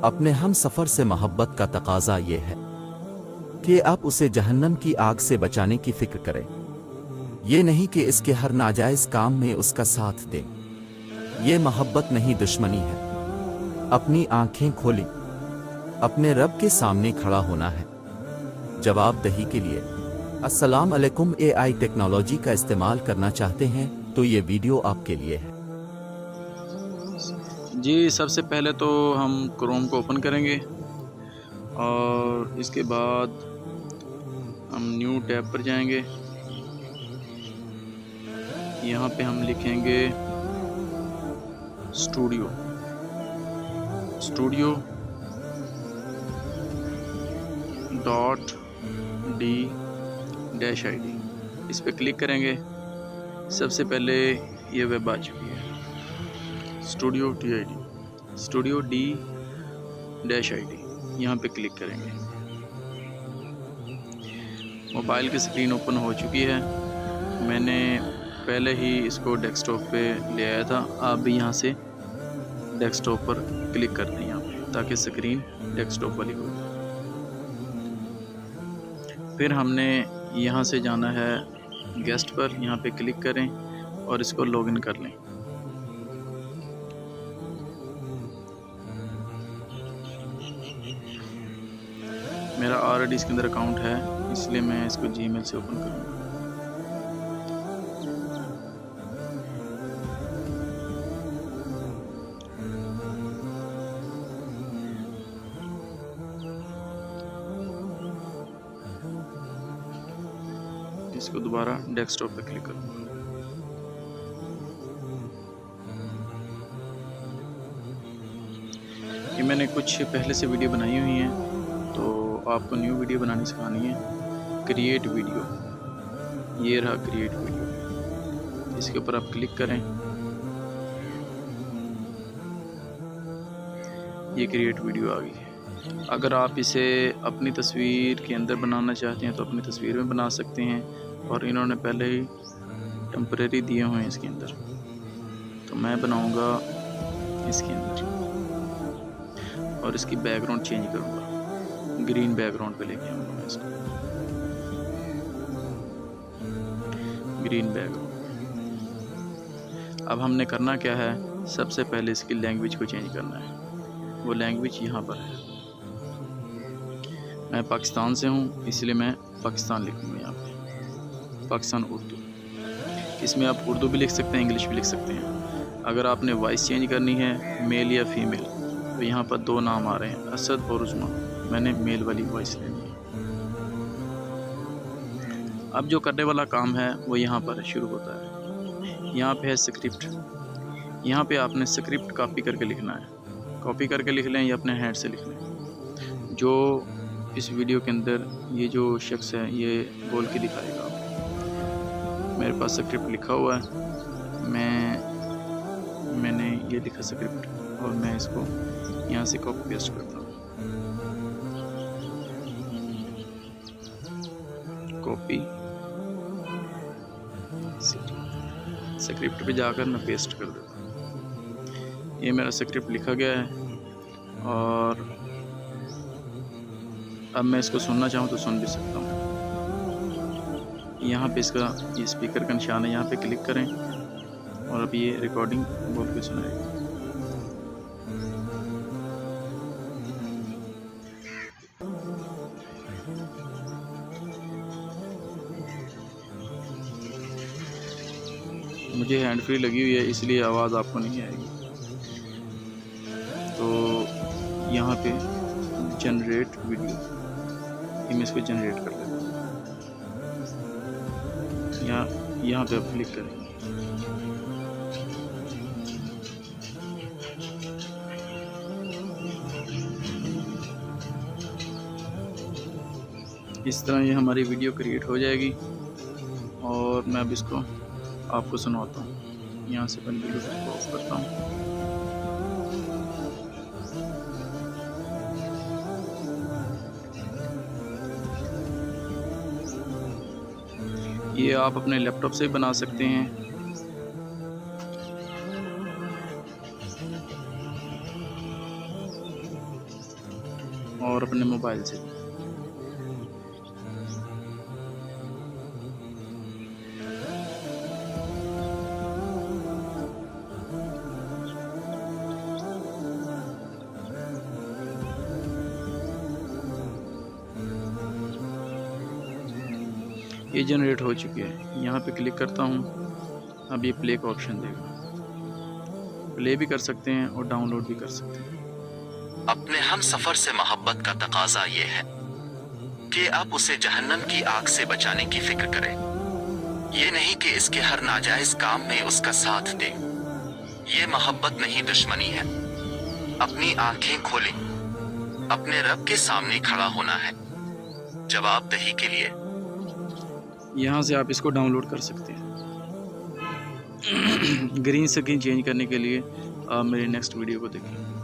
अपने हम सफ़र से मोहब्बत का तकाजा ये है कि आप उसे जहन्नम की आग से बचाने की फ़िक्र करें। ये नहीं कि इसके हर नाजायज़ काम में उसका साथ दें। ये मोहब्बत नहीं, दुश्मनी है। अपनी आंखें खोली, अपने रब के सामने खड़ा होना है जवाबदही के लिए। अस्सलाम अलैकुम। एआई टेक्नोलॉजी का इस्तेमाल करना चाहते हैं तो ये वीडियो आपके लिए है। जी, सबसे पहले तो हम क्रोम को ओपन करेंगे और इसके बाद हम न्यू टैब पर जाएंगे। यहाँ पे हम लिखेंगे स्टूडियो .d-id। इस पर क्लिक करेंगे। सबसे पहले ये वेब आ चुकी है, स्टूडियो d-id। यहाँ पे क्लिक करेंगे। मोबाइल की स्क्रीन ओपन हो चुकी है। मैंने पहले ही इसको डेस्कटॉप पे ले आया था। आप भी यहाँ से डेस्कटॉप पर क्लिक कर दें यहाँ पे, ताकि स्क्रीन डेस्कटॉप वाली हो। फिर हमने यहाँ से जाना है गेस्ट पर। यहाँ पे क्लिक करें और इसको लॉगिन कर लें। मेरा ऑलरेडी इसके अंदर अकाउंट है, इसलिए मैं इसको जीमेल से ओपन करूँगा। इसको दोबारा डेस्कटॉप पे क्लिक करूँगा। ये मैंने कुछ पहले से वीडियो बनाई हुई हैं, तो आपको न्यू वीडियो बनानी सिखानी है। क्रिएट वीडियो, ये रहा क्रिएट वीडियो। इसके ऊपर आप क्लिक करें। ये क्रिएट वीडियो आ गई है। अगर आप इसे अपनी तस्वीर के अंदर बनाना चाहते हैं तो अपनी तस्वीर में बना सकते हैं, और इन्होंने पहले ही टेम्परेरी दिए हुए हैं इसके अंदर, तो मैं बनाऊंगा इसके अंदर और इसकी बैकग्राउंड चेंज करूंगा, ग्रीन बैकग्राउंड पे लेके आऊंगा मैं इसको, ग्रीन बैकग्राउंड। अब हमने करना क्या है, सबसे पहले इसकी लैंग्वेज को चेंज करना है। वो लैंग्वेज यहाँ पर है। मैं पाकिस्तान से हूँ, इसलिए मैं पाकिस्तान लिखूँगा यहाँ पे, पाकिस्तान उर्दू। इसमें आप उर्दू भी लिख सकते हैं, इंग्लिश भी लिख सकते हैं। अगर आपने वॉइस चेंज करनी है, मेल या फीमेल, तो यहाँ पर दो नाम आ रहे हैं, असद और उस्मा। मैंने मेल वाली वॉइस लेनी है। अब जो करने वाला काम है वो यहाँ पर शुरू होता है। यहाँ पे है स्क्रिप्ट। यहाँ पे आपने स्क्रिप्ट कॉपी करके लिखना है। कॉपी करके लिख लें या अपने हैंड से लिख लें। जो इस वीडियो के अंदर ये जो शख्स है ये बोल के दिखाएगा आपको। मेरे पास स्क्रिप्ट लिखा हुआ है, मैंने ये लिखा स्क्रिप्ट, और मैं इसको यहाँ से कॉपी पेस्ट करता हूँ। कॉपी स्क्रिप्ट पे जाकर मैं पेस्ट कर देता हूँ। ये मेरा स्क्रिप्ट लिखा गया है, और अब मैं इसको सुनना चाहूँ तो सुन भी सकता हूँ। यहाँ पे इसका ये स्पीकर का निशान है, यहाँ पे क्लिक करें और अब ये रिकॉर्डिंग बोल के सुनाएगा। मुझे हैंड फ्री लगी हुई है, इसलिए आवाज़ आपको नहीं आएगी। तो यहाँ पे जनरेट वीडियो, ये मैं इसको जनरेट कर लेता हूँ। यहाँ पे आप क्लिक करेंगे। इस तरह ये हमारी वीडियो क्रिएट हो जाएगी, और मैं अब इसको आपको सुनाता हूँ। यहाँ से मैं ब्लूटूथ को ऑफ करता हूँ। ये आप अपने लैपटॉप से बना सकते हैं। और अपने मोबाइल से। ये जनरेट हो चुकी है। यहाँ पे क्लिक करता हूँ, अब ये प्ले का ऑप्शन देगा। प्ले भी कर सकते हैं और डाउनलोड भी कर सकते हैं। अपने हम सफर से मोहब्बत का तकाजा ये है कि आप उसे जहन्नम की आग से बचाने की फिक्र करें, ये नहीं कि इसके हर नाजायज काम में उसका साथ दें। ये मोहब्बत नहीं दुश्मनी है। अपनी आंखें खोलें, अपने रब के सामने खड़ा होना है जवाबदेही के लिए। यहाँ से आप इसको डाउनलोड कर सकते हैं। ग्रीन स्क्रीन चेंज करने के लिए आप मेरी नेक्स्ट वीडियो को देखें।